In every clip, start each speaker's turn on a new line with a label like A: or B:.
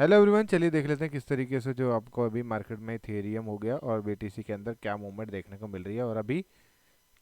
A: Hello everyone, चलिए देख लेते हैं किस तरीके से जो आपको अभी मार्केट में इथेरियम हो गया और बीटीसी के अंदर क्या मूवमेंट देखने को मिल रही है, और अभी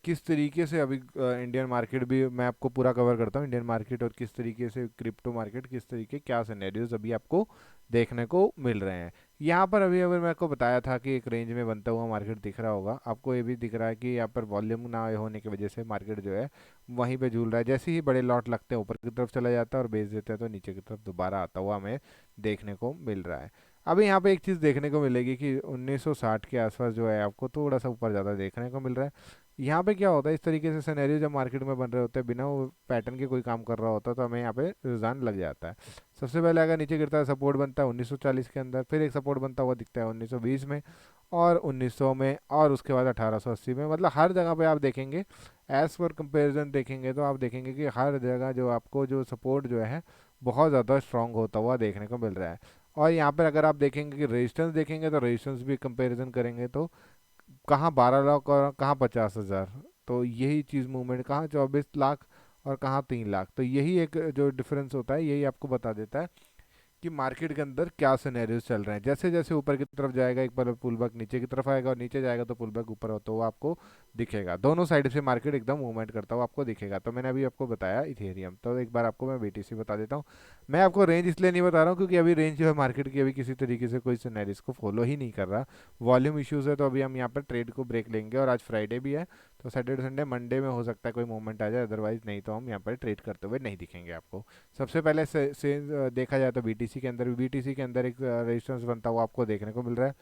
A: किस तरीके से अभी इंडियन मार्केट भी मैं आपको पूरा कवर करता हूँ। इंडियन मार्केट और किस तरीके से क्रिप्टो मार्केट, किस तरीके क्या सिनेरियोज अभी आपको देखने को मिल रहे हैं। यहाँ पर अभी अगर मैं आपको बताया था कि एक रेंज में बनता हुआ मार्केट दिख रहा होगा, आपको ये भी दिख रहा है कि यहाँ पर वॉल्यूम ना होने की वजह से मार्केट जो है वहीं पे झूल रहा है। जैसे ही बड़े लॉट लगते हैं ऊपर की तरफ चला जाता है और बेच देते हैं, तो नीचे की तरफ दोबारा आता हुआ हमें देखने को मिल रहा है। अभी यहाँ पे एक चीज़ देखने को मिलेगी कि 1960 के आसपास जो है आपको थोड़ा सा ऊपर ज़्यादा देखने को मिल रहा है। यहाँ पे क्या होता है, इस तरीके से सिनेरियो जब मार्केट में बन रहे होते हैं बिना वो पैटर्न के कोई काम कर रहा होता है, तो हमें यहाँ पे रुझान लग जाता है। सबसे पहले अगर नीचे गिरता है, सपोर्ट बनता है 1940 के अंदर, फिर एक सपोर्ट बनता हुआ दिखता है 1920 में और 1900 में, और उसके बाद 1880 में। मतलब हर जगह पे आप देखेंगे, एज पर कंपेरिजन देखेंगे तो आप देखेंगे कि हर जगह जो आपको जो सपोर्ट जो है बहुत ज़्यादा स्ट्रांग होता हुआ देखने को मिल रहा है। और यहाँ पर अगर आप देखेंगे कि रेजिस्टेंस देखेंगे, तो रेजिस्टेंस भी कंपेरिजन करेंगे तो कहाँ 12 लाख और कहाँ 50 हज़ार। तो यही चीज़ मूवमेंट कहाँ 24 लाख और कहाँ 3 लाख। तो यही एक जो डिफरेंस होता है, यही आपको बता देता है कि मार्केट के अंदर क्या सिनेरियोज चल रहे हैं। जैसे जैसे ऊपर की तरफ जाएगा एक बार पुल बैक नीचे की तरफ आएगा, और नीचे जाएगा तो पुल बैक ऊपर होता हुआ आपको दिखेगा। दोनों साइड से मार्केट एकदम मूवमेंट करता हुआ आपको दिखेगा। तो मैंने अभी आपको बताया इथेरियम, तो एक बार आपको मैं बीटीसी बता देता हूँ। मैं आपको रेंज इसलिए नहीं बता रहा हूँ क्योंकि अभी रेंज जो है मार्केट की अभी किसी तरीके से कोई सिनेरियोज को फॉलो ही नहीं कर रहा। वॉल्यूम इश्यूज है, तो अभी हम यहाँ पर ट्रेड को ब्रेक लेंगे, और आज फ्राइडे भी है तो सैटरडे संडे मंडे में हो सकता है कोई मूवमेंट आ जाए, अदरवाइज नहीं तो हम यहाँ पर ट्रेड करते हुए नहीं दिखेंगे आपको। सबसे पहले से देखा जाए तो बीटीसी के अंदर, बीटीसी के अंदर एक रेजिस्टेंस बनता हुआ आपको देखने को मिल रहा है।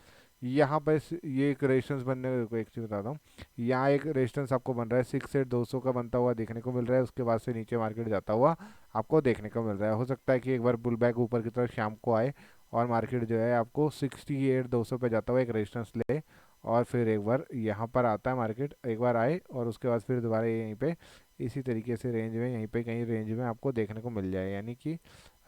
A: यहाँ पर ये एक रेजिस्टेंस बनने को एक चीज़ बताता हूँ, यहाँ एक रेजिस्टेंस आपको बन रहा है 6 से 200 का बनता हुआ देखने को मिल रहा है। उसके बाद से नीचे मार्केट जाता हुआ आपको देखने को मिल रहा है। हो सकता है कि एक बार पुल बैक ऊपर की तरफ शाम को आए और मार्केट जो है आपको 68 200 पे जाता हुआ एक रेजिस्टेंस ले, और फिर एक बार यहाँ पर आता है मार्केट, एक बार आए और उसके बाद फिर दोबारा यहीं पे इसी तरीके से रेंज में यहीं पे कहीं रेंज में आपको देखने को मिल जाए। यानी कि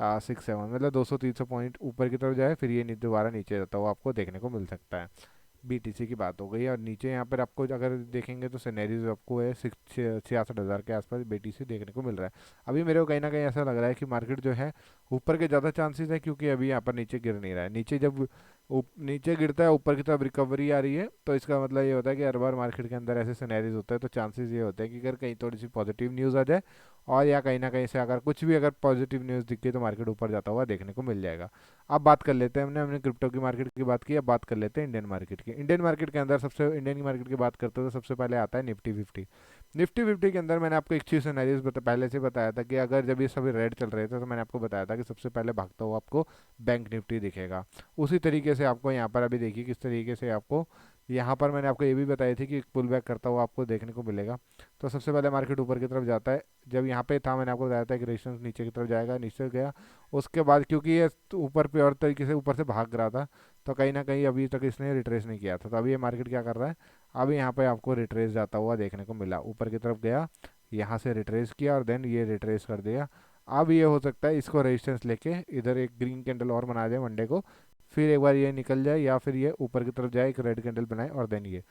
A: 6 7 मतलब 200 300 पॉइंट ऊपर की तरफ जाए, फिर ये दोबारा नीचे जाता हुआ आपको देखने को मिल सकता है। बीटीसी की बात हो गई। और नीचे यहाँ पर आपको अगर देखेंगे तो सिनेरियोज आपको है 66 हज़ार के आसपास बीटीसी देखने को मिल रहा है। अभी मेरे को कहीं ना कहीं ऐसा लग रहा है कि मार्केट जो है ऊपर के ज़्यादा चांसेस है, क्योंकि अभी यहाँ पर नीचे गिर नहीं रहा है। नीचे जब नीचे गिरता है ऊपर की तरफ रिकवरी आ रही है, तो इसका मतलब ये होता है कि हर बार मार्केट के अंदर ऐसे सिनेरियोज होते हैं, तो चांसेस ये होते हैं कि अगर कहीं थोड़ी सी पॉजिटिव न्यूज़ आ जाए, और या कहीं ना कहीं से अगर कुछ भी अगर पॉजिटिव न्यूज़ दिख गई, तो मार्केट ऊपर जाता हुआ देखने को मिल जाएगा। अब बात कर लेते हैं, हमने हमने क्रिप्टो की मार्केट की बात की, अब बात कर लेते हैं इंडियन मार्केट की। इंडियन मार्केट के अंदर सबसे इंडियन की मार्केट की बात करते हैं तो सबसे पहले आता है निफ्टी 50। निफ्टी 50 के अंदर मैंने आपको एक चीज़ सिनेरियोज पहले से बताया था कि अगर जब ये सभी रेड चल रहे थे, तो मैंने आपको बताया था कि सबसे पहले भागता हुआ आपको बैंक निफ्टी दिखेगा। उसी तरीके से आपको यहाँ पर अभी देखिए किस तरीके से आपको यहाँ पर मैंने आपको ये भी बताई थी कि पुल बैक करता हुआ आपको देखने को मिलेगा। तो सबसे पहले मार्केट ऊपर की तरफ जाता है, जब यहाँ पे था मैंने आपको बताया था कि रेजिस्टेंस नीचे की तरफ जाएगा, नीचे गया। उसके बाद क्योंकि ये तो ऊपर प्योर तरीके से ऊपर से भाग रहा था, तो कहीं ना कहीं अभी तक इसने रिट्रेस नहीं किया था। तो अभी ये मार्केट क्या कर रहा है, अभी यहाँ पे आपको रिट्रेस जाता हुआ देखने को मिला, ऊपर की तरफ गया, यहाँ से रिट्रेस किया और देन ये रिट्रेस कर दिया। अब ये हो सकता है इसको रेजिस्टेंस लेके इधर एक ग्रीन कैंडल और बना दे मंडे को, फिर एक बार ये निकल जाए या फिर ये ऊपर की तरफ जाए एक रेड कैंडल बनाए, और देन ये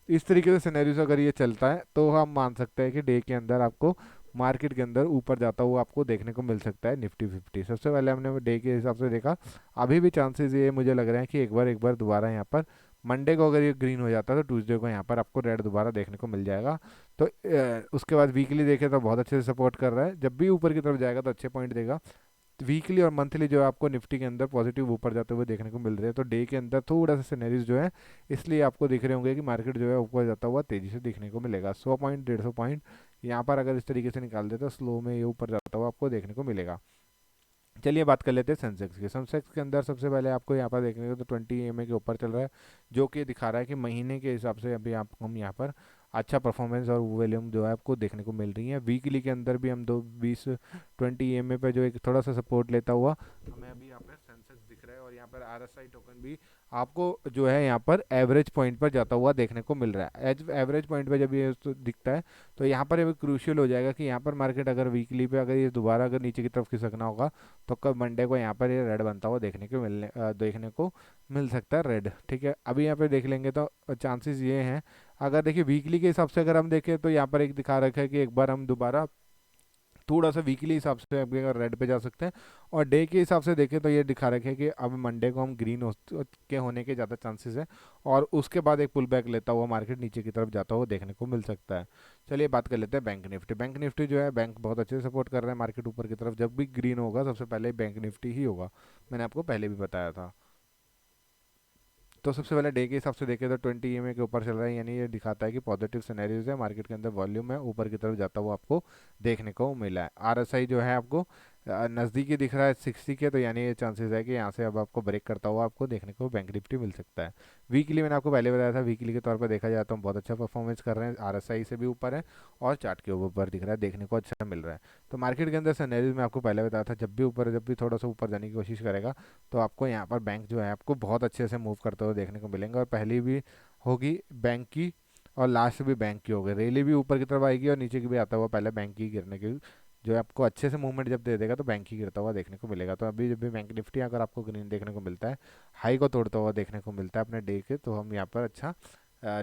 A: इस तरीके से सिनेरियो से अगर ये चलता है, तो हम मान सकते हैं कि डे के अंदर आपको मार्केट के अंदर ऊपर जाता हुआ आपको देखने को मिल सकता है निफ्टी 50। सबसे पहले हमने डे के हिसाब से देखा, अभी भी चांसेस ये मुझे लग रहे हैं कि एक बार दोबारा यहाँ पर मंडे को अगर ये ग्रीन हो जाता है, तो ट्यूसडे को यहाँ पर आपको रेड दोबारा देखने को मिल जाएगा। तो उसके बाद वीकली देखें तो बहुत अच्छे से सपोर्ट कर रहा है, जब भी ऊपर की तरफ जाएगा तो अच्छे पॉइंट देगा। वीकली और मंथली जो है आपको निफ्टी के अंदर पॉजिटिव ऊपर जाते हुए देखने को मिल रहे हैं। तो डे के अंदर थोड़ा सा सिनेरियोज जो है इसलिए आपको दिख रहे होंगे कि मार्केट जो है ऊपर जाता हुआ तेजी से देखने को मिलेगा। 100 पॉइंट 150 पॉइंट यहाँ पर अगर इस तरीके से निकाल दे तो स्लो में ये ऊपर जाता हुआ आपको देखने को मिलेगा। चलिए बात कर लेते हैं सेंसेक्स की। सेंसेक्स के अंदर सबसे पहले आपको यहाँ पर देखने को तो 20 EMA के ऊपर चल रहा है, जो कि दिखा रहा है कि महीने के हिसाब से अभी आप हम यहाँ पर अच्छा परफॉर्मेंस और वॉल्यूम जो है आपको देखने को मिल रही है। वीकली के अंदर भी हम 20 20 EMA पे जो एक थोड़ा सा सपोर्ट लेता हुआ हमें अभी यहाँ पर सेंसेक्स दिख रहा है, और यहाँ पर RSI टोकन भी आपको जो है यहाँ पर एवरेज पॉइंट पर जाता हुआ देखने को मिल रहा है। एवरेज पॉइंट पर जब ये तो दिखता है, तो यहाँ पर ये क्रूशियल हो जाएगा कि यहाँ पर मार्केट अगर वीकली पे अगर ये दोबारा अगर नीचे की तरफ खिसकना होगा, तो कब मंडे को यहाँ पर ये रेड बनता हुआ देखने को मिल सकता है रेड। ठीक है, अभी यहाँ पे देख लेंगे तो चांसेस ये हैं, अगर देखिए वीकली के हिसाब से अगर हम देखें तो यहाँ पर एक दिखा रखा है कि एक बार हम दोबारा थोड़ा सा वीकली हिसाब से अभी अगर रेड पे जा सकते हैं। और डे के हिसाब से देखें तो ये दिखा रखे है कि अब मंडे को हम ग्रीन के होने के ज़्यादा चांसेस है। और उसके बाद एक पुल बैक लेता हुआ मार्केट नीचे की तरफ जाता हुआ देखने को मिल सकता है। चलिए बात कर लेते हैं बैंक निफ्टी। बैंक निफ्टी जो है, बैंक बहुत अच्छे से सपोर्ट कर रहे हैं मार्केट ऊपर की तरफ। जब भी ग्रीन होगा सबसे पहले बैंक निफ्टी ही होगा, मैंने आपको पहले भी बताया था। तो सबसे पहले डे के हिसाब से देखें तो 20 EMA के ऊपर चल रहा है, यानी ये दिखाता है कि पॉजिटिव सिनेरियोज है, मार्केट के अंदर वॉल्यूम है ऊपर की तरफ जाता हुआ आपको देखने को मिला है। RSI जो है आपको नज़दीकी दिख रहा है 60 के, तो यानी ये चांसेस है कि यहाँ से अब आपको ब्रेक करता हुआ आपको देखने को बैंक निफ्टी मिल सकता है। वीकली मैंने आपको पहले बताया था, वीकली के तौर पर देखा जाए तो हम बहुत अच्छा परफॉर्मेंस कर रहे हैं, RSI से भी ऊपर है और चार्ट के ऊपर दिख रहा है, देखने को अच्छा मिल रहा है। तो मार्केट के अंदर सिनेरियोज में आपको पहले बताया था, जब भी थोड़ा सा ऊपर जाने की कोशिश करेगा तो आपको यहाँ पर बैंक जो है आपको बहुत अच्छे से मूव करते हुए देखने को मिलेंगे। और पहली भी होगी बैंक की और लास्ट भी बैंक की होगी, रैली भी ऊपर की तरफ आएगी और नीचे की भी आता हुआ पहले बैंक की गिरने की, जो है आपको अच्छे से मूवमेंट जब दे देगा तो बैंक ही गिरता हुआ देखने को मिलेगा। तो अभी जब भी बैंक निफ्टी अगर आपको ग्रीन देखने को मिलता है, हाई को तोड़ता हुआ देखने को मिलता है अपने डे के, तो हम यहाँ पर अच्छा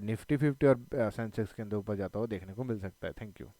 A: निफ्टी 50 और सेंसेक्स के अंदर ऊपर जाता हुआ देखने को मिल सकता है। Thank you.